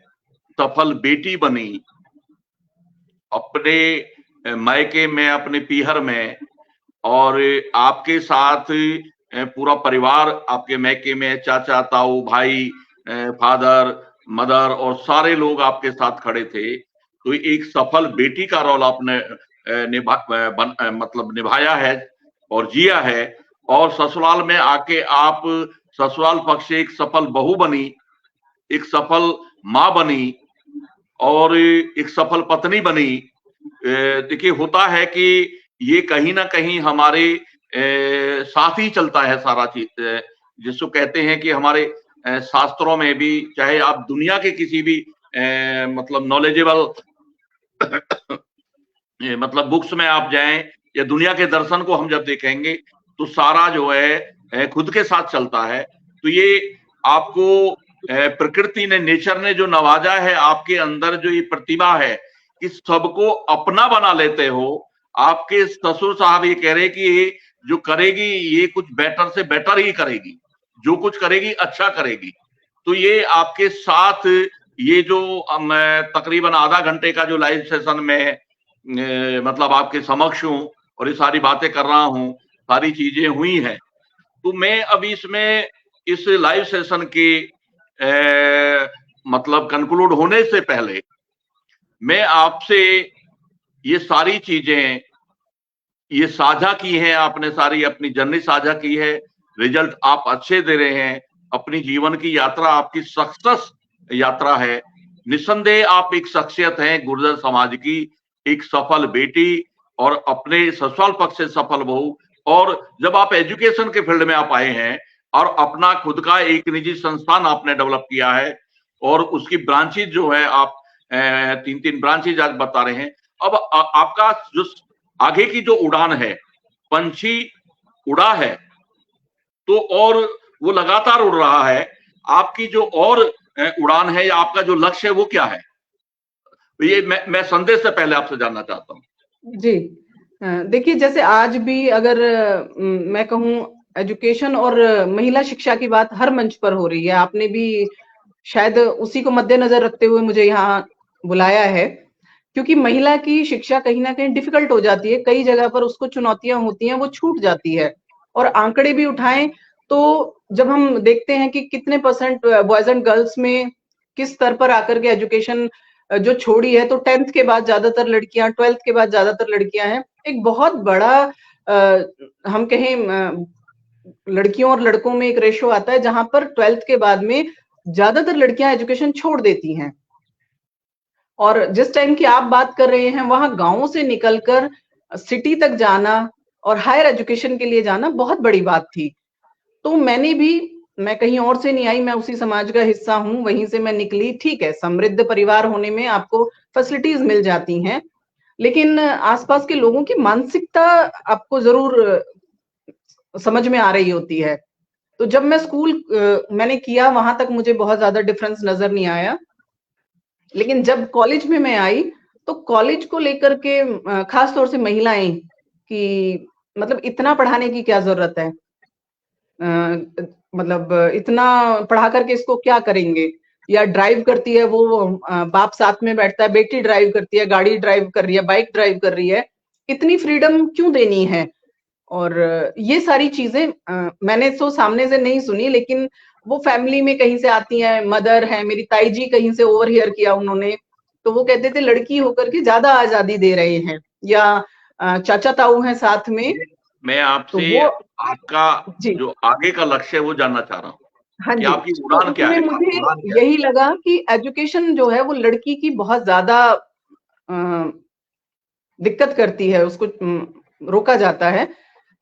सफल बेटी बनी अपने मायके में, अपने पीहर में, और आपके साथ पूरा परिवार आपके मायके में, चाचा, ताऊ, भाई, फादर, मदर और सारे लोग आपके साथ खड़े थे। तो एक सफल बेटी का रोल आपने मतलब निभाया है और जिया है, और ससुराल में आके आप ससुराल पक्ष से एक सफल बहू बनी, एक सफल माँ बनी और एक सफल पत्नी बनी। देखिए, होता है कि ये कहीं ना कहीं हमारे साथ ही चलता है सारा चीज, जिसको कहते हैं कि हमारे शास्त्रों में भी, चाहे आप दुनिया के किसी भी मतलब नॉलेजेबल मतलब बुक्स में आप जाएं या दुनिया के दर्शन को हम जब देखेंगे तो सारा जो है खुद के साथ चलता है। तो ये आपको प्रकृति ने, नेचर ने जो नवाजा है आपके अंदर, जो ये प्रतिभा है, इस सबको अपना बना लेते हो। आपके ससुर साहब ये कह रहे कि ये जो करेगी ये कुछ बेटर से बेटर ही करेगी, जो कुछ करेगी अच्छा करेगी। तो ये आपके साथ ये जो मैं तकरीबन आधा घंटे का जो लाइव सेशन में मतलब आपके समक्ष हूं और ये सारी बातें कर रहा हूं, सारी चीजें हुई हैं, तो मैं अभी इसमें इस लाइव सेशन के मतलब कंक्लूड होने से पहले मैं आपसे ये सारी चीजें ये साझा की हैं, आपने सारी अपनी जर्नी साझा की है, रिजल्ट आप अच्छे दे रहे हैं, अपनी जीवन की यात्रा आपकी सक्सेस यात्रा है। निस्संदेह आप एक शख्सियत हैं गुर्जर समाज की, एक सफल बेटी और अपने ससुराल पक्ष से सफल बहू। और जब आप एजुकेशन के फील्ड में आप आए हैं और अपना खुद का एक निजी संस्थान आपने डेवलप किया है और उसकी ब्रांचेज जो है आप 3 ब्रांचेज आज बता रहे हैं। अब आपका जो आगे की जो उड़ान है, पंछी उड़ा है तो और वो लगातार उड़ रहा है, आपकी जो और उड़ान है या आपका जो लक्ष्य है वो क्या है? ये मैं संदेश से पहले आपसे जानना चाहता हूँ। जी, देखिए, जैसे आज भी अगर मैं कहूँ एजुकेशन और महिला शिक्षा की बात हर मंच पर हो रही है, आपने भी शायद उसी को मद्देनजर रखते हुए मुझे यहाँ बुलाया है, क्योंकि महिला की शिक्षा कहीं ना कहीं डिफिकल्ट हो जाती है, कई जगह पर उसको चुनौतियां होती हैं, वो छूट जाती है। और आंकड़े भी उठाएं तो जब हम देखते हैं कि कितने परसेंट बॉयज एंड गर्ल्स में किस स्तर पर आकर के एजुकेशन जो छोड़ी है, तो 10th के बाद ज्यादातर लड़कियां, 12th के बाद ज्यादातर लड़कियां हैं। एक बहुत बड़ा हम कहें लड़कियों और लड़कों में एक रेशो आता है जहां पर 12th के बाद में ज्यादातर लड़कियां एजुकेशन छोड़ देती हैं। और जिस टाइम की आप बात कर रहे हैं, वहां गांवों से निकलकर सिटी तक जाना और हायर एजुकेशन के लिए जाना बहुत बड़ी बात थी। तो मैं कहीं और से नहीं आई, मैं उसी समाज का हिस्सा हूं, वहीं से मैं निकली। ठीक है, समृद्ध परिवार होने में आपको फैसिलिटीज मिल जाती हैं, लेकिन आसपास के लोगों की मानसिकता आपको जरूर समझ में आ रही होती है। तो जब मैं स्कूल मैंने किया, वहां तक मुझे बहुत ज्यादा डिफरेंस नजर नहीं आया, लेकिन जब कॉलेज में मैं आई तो कॉलेज को लेकर के खास तौर से महिलाएं कि मतलब इतना पढ़ाने की क्या जरूरत है, मतलब इतना पढ़ा करके इसको क्या करेंगे, या ड्राइव करती है वो बाप साथ में बैठता है, बेटी ड्राइव करती है, गाड़ी ड्राइव कर रही है, बाइक ड्राइव कर रही है, इतनी फ्रीडम क्यों देनी है। और ये सारी चीजें मैंने तो सामने से नहीं सुनी, लेकिन वो फैमिली में कहीं से आती हैं। मदर है मेरी, ताई जी कहीं से ओवरहियर किया उन्होंने, तो वो कहते थे लड़की होकर के ज्यादा आजादी दे रहे हैं, या चाचा ताऊ हैं साथ में। मैं तो आपसे वो आपका जी जो आगे का लक्ष्य है वो जानना चाह रहा हूँ। हाँ कि जी, आपकी तो उड़ान क्या उसमें है? मुझे उड़ान क्या है? यही लगा कि एजुकेशन जो है वो लड़की की बहुत ज्यादा दिक्कत करती है, उसको रोका जाता है।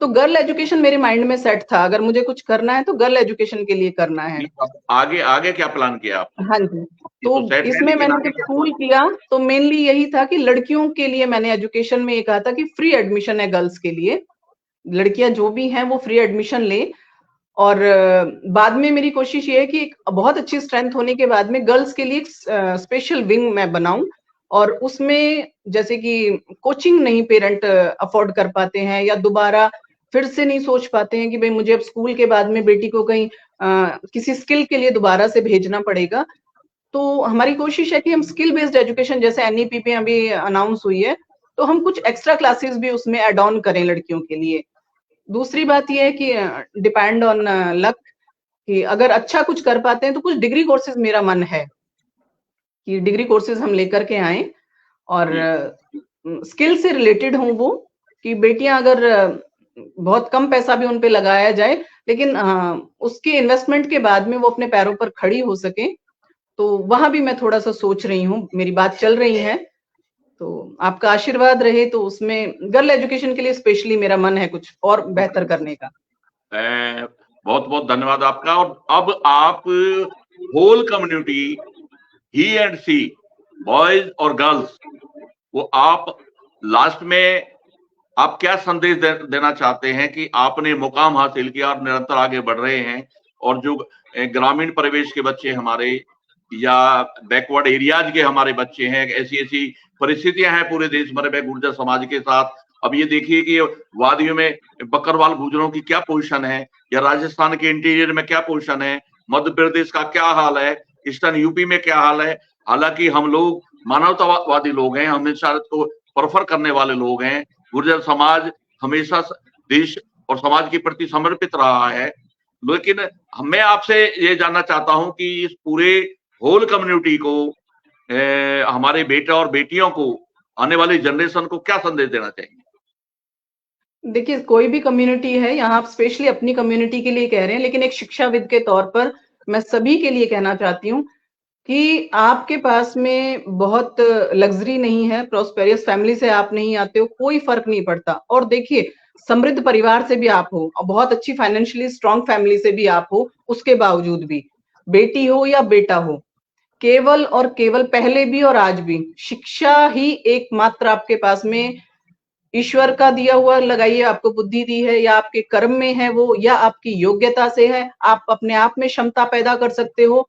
तो गर्ल एजुकेशन मेरे माइंड में सेट था, अगर मुझे कुछ करना है तो गर्ल एजुकेशन के लिए करना है। नहीं, अब आगे आगे क्या प्लान किया आपने? हाँ जी, ये तो तो सेट है, इसमें लेकिन मैंने आगे जब क्या स्कूल प्लान? किया तो मेनली यही था कि लड़कियों के लिए मैंने एजुकेशन में ये कहा था कि फ्री एडमिशन है गर्ल्स के लिए, लड़कियां जो भी हैं वो फ्री एडमिशन ले। और बाद में मेरी कोशिश ये है कि एक बहुत अच्छी स्ट्रेंथ होने के बाद में गर्ल्स के लिए स्पेशल विंग मैं बनाऊं, और उसमें जैसे कि कोचिंग नहीं पेरेंट अफोर्ड कर पाते हैं या दोबारा फिर से नहीं सोच पाते हैं कि भाई मुझे अब स्कूल के बाद में बेटी को कहीं किसी स्किल के लिए दोबारा से भेजना पड़ेगा। तो हमारी कोशिश है कि हम स्किल बेस्ड एजुकेशन, जैसे एनईपीपी अभी अनाउंस हुई है, तो हम कुछ एक्स्ट्रा क्लासेस भी उसमें एड ऑन करें लड़कियों के लिए। दूसरी बात ये है कि डिपेंड ऑन लक, कि अगर अच्छा कुछ कर पाते हैं तो कुछ डिग्री कोर्सेज मेरा मन है कि डिग्री कोर्सेज हम लेकर के आए, और जी। स्किल से रिलेटेड हों वो, कि बेटियां अगर बहुत कम पैसा भी उन पे लगाया जाए, लेकिन उसके इन्वेस्टमेंट के बाद में वो अपने पैरों पर खड़ी हो सके। तो वहां भी मैं थोड़ा सा सोच रही हूँ, मेरी बात चल रही है। तो आपका आशीर्वाद रहे तो उसमें गर्ल एजुकेशन के लिए स्पेशली मेरा मन है कुछ और बेहतर करने का। बहुत बहुत धन्यवाद आपका। और अब आप whole community, he and C, boys और गर्ल्स, वो आप लास्ट में आप क्या संदेश देना चाहते हैं कि आपने मुकाम हासिल किया और निरंतर आगे बढ़ रहे हैं, और जो ग्रामीण परिवेश के बच्चे हमारे या बैकवर्ड एरियाज के हमारे बच्चे हैं, ऐसी ऐसी परिस्थितियां हैं पूरे देश भर में गुर्जर समाज के साथ। अब ये देखिए कि वादियों में बकरवाल गुर्जरों की क्या पोजीशन है, या राजस्थान के इंटीरियर में क्या पोजीशन है, मध्य प्रदेश का क्या हाल है, ईस्टर्न यूपी में क्या हाल है। हालांकि हम लोग मानवतावादी लोग हैं, हम इंसानियत को परफर करने वाले लोग हैं। गुर्जर समाज हमेशा देश और समाज के प्रति समर्पित रहा है। लेकिन मैं आपसे ये जानना चाहता हूं कि इस पूरे होल कम्युनिटी को, हमारे बेटे और बेटियों को, आने वाली जनरेशन को क्या संदेश देना चाहिए? देखिए, कोई भी कम्युनिटी है, यहाँ आप स्पेशली अपनी कम्युनिटी के लिए कह रहे हैं, लेकिन एक शिक्षाविद के तौर पर मैं सभी के लिए कहना चाहती हूँ कि आपके पास में बहुत लग्जरी नहीं है, प्रोस्पेरियस फैमिली से आप नहीं आते हो, कोई फर्क नहीं पड़ता। और देखिए, समृद्ध परिवार से भी आप हो और बहुत अच्छी फाइनेंशियली स्ट्रांग फैमिली से भी आप हो, उसके बावजूद भी बेटी हो या बेटा हो, केवल और केवल पहले भी और आज भी शिक्षा ही एकमात्र आपके पास में ईश्वर का दिया हुआ, लगाइए आपको बुद्धि दी है या आपके कर्म में है वो, या आपकी योग्यता से है, आप अपने आप में क्षमता पैदा कर सकते हो।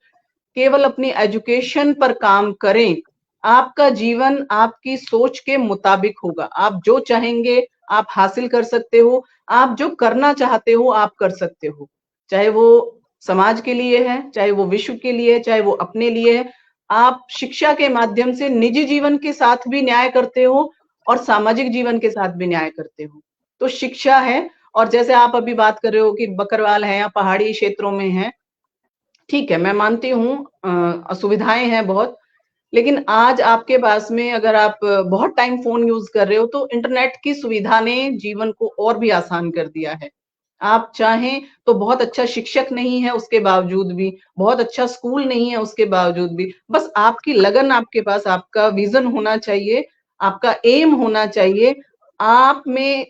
केवल अपनी एजुकेशन पर काम करें, आपका जीवन आपकी सोच के मुताबिक होगा। आप जो चाहेंगे आप हासिल कर सकते हो, आप जो करना चाहते हो आप कर सकते हो, चाहे वो समाज के लिए है, चाहे वो विश्व के लिए है, चाहे वो अपने लिए है। आप शिक्षा के माध्यम से निजी जीवन के साथ भी न्याय करते हो और सामाजिक जीवन के साथ भी न्याय करते हो। तो शिक्षा है। और जैसे आप अभी बात कर रहे हो कि बकरवाल है या पहाड़ी क्षेत्रों में है, ठीक है, मैं मानती हूँ असुविधाएं हैं बहुत, लेकिन आज आपके पास में अगर आप बहुत टाइम फोन यूज कर रहे हो तो इंटरनेट की सुविधा ने जीवन को और भी आसान कर दिया है। आप चाहें तो बहुत अच्छा शिक्षक नहीं है उसके बावजूद भी, बहुत अच्छा स्कूल नहीं है उसके बावजूद भी, बस आपकी लगन आपके पास, आपका विजन होना चाहिए, आपका एम होना चाहिए, आप में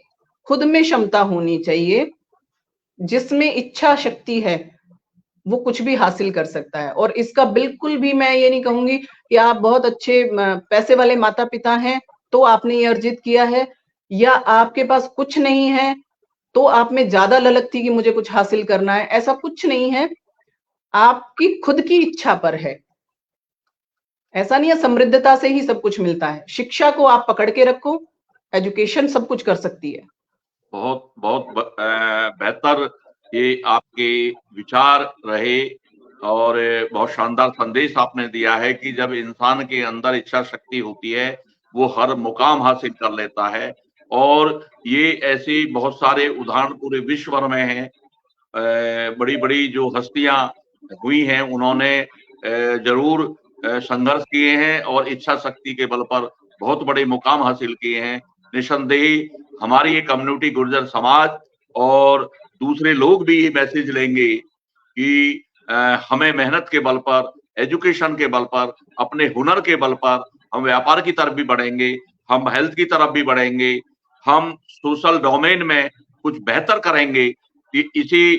खुद में क्षमता होनी चाहिए। जिसमें इच्छा शक्ति है वो कुछ भी हासिल कर सकता है। और इसका बिल्कुल भी मैं ये नहीं कहूंगी कि आप बहुत अच्छे पैसे वाले माता पिता हैं तो आपने ये अर्जित किया है, या आपके पास कुछ नहीं है तो आप में ज्यादा ललक थी कि मुझे कुछ हासिल करना है, ऐसा कुछ नहीं है। आपकी खुद की इच्छा पर है। ऐसा नहीं है समृद्धता से ही सब कुछ मिलता है, शिक्षा को आप पकड़ के रखो, एजुकेशन सब कुछ कर सकती है। बहुत बहुत बेहतर ये आपके विचार रहे, और बहुत शानदार संदेश आपने दिया है कि जब इंसान के अंदर इच्छा शक्ति होती है वो हर मुकाम हासिल कर लेता है। और ये ऐसे बहुत सारे उदाहरण पूरे विश्व भर में हैं। बड़ी बड़ी जो हस्तियां हुई हैं उन्होंने जरूर संघर्ष किए हैं और इच्छा शक्ति के बल पर बहुत बड़े मुकाम हासिल किए हैं। निसंदेह हमारी ये कम्युनिटी गुर्जर समाज और दूसरे लोग भी ये मैसेज लेंगे कि हमें मेहनत के बल पर, एजुकेशन के बल पर, अपने हुनर के बल पर हम व्यापार की तरफ भी बढ़ेंगे, हम हेल्थ की तरफ भी बढ़ेंगे, हम सोशल डोमेन में कुछ बेहतर करेंगे। इसी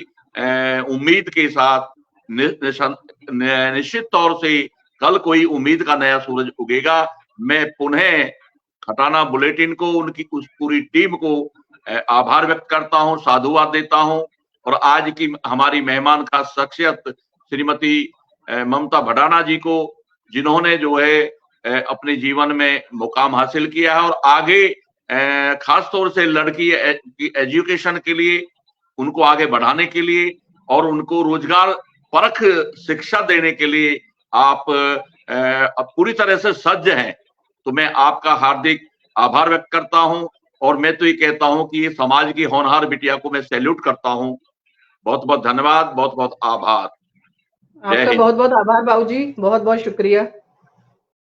उम्मीद के साथ निश्चित तौर से कल कोई उम्मीद का नया सूरज उगेगा। मैं पुनः खटाना बुलेटिन को, उनकी उस पूरी टीम को आभार व्यक्त करता हूं, साधुवाद देता हूं। और आज की हमारी मेहमान का शख्सियत श्रीमती ममता भडाना जी को, जिन्होंने जो है अपने जीवन में मुकाम हासिल किया है और आगे खास तौर से लड़की एजुकेशन के लिए, उनको आगे बढ़ाने के लिए और उनको रोजगार परख शिक्षा देने के लिए आप पूरी तरह से सज्ज हैं। तो मैं आपका हार्दिक आभार व्यक्त करता हूं और मैं तो ये कहता हूं कि ये समाज की होनहार बिटिया को मैं सैल्यूट करता हूं। बहुत बहुत धन्यवाद, बहुत बहुत आभार। आपका बहुत बहुत आभार बाबूजी, बहुत बहुत शुक्रिया।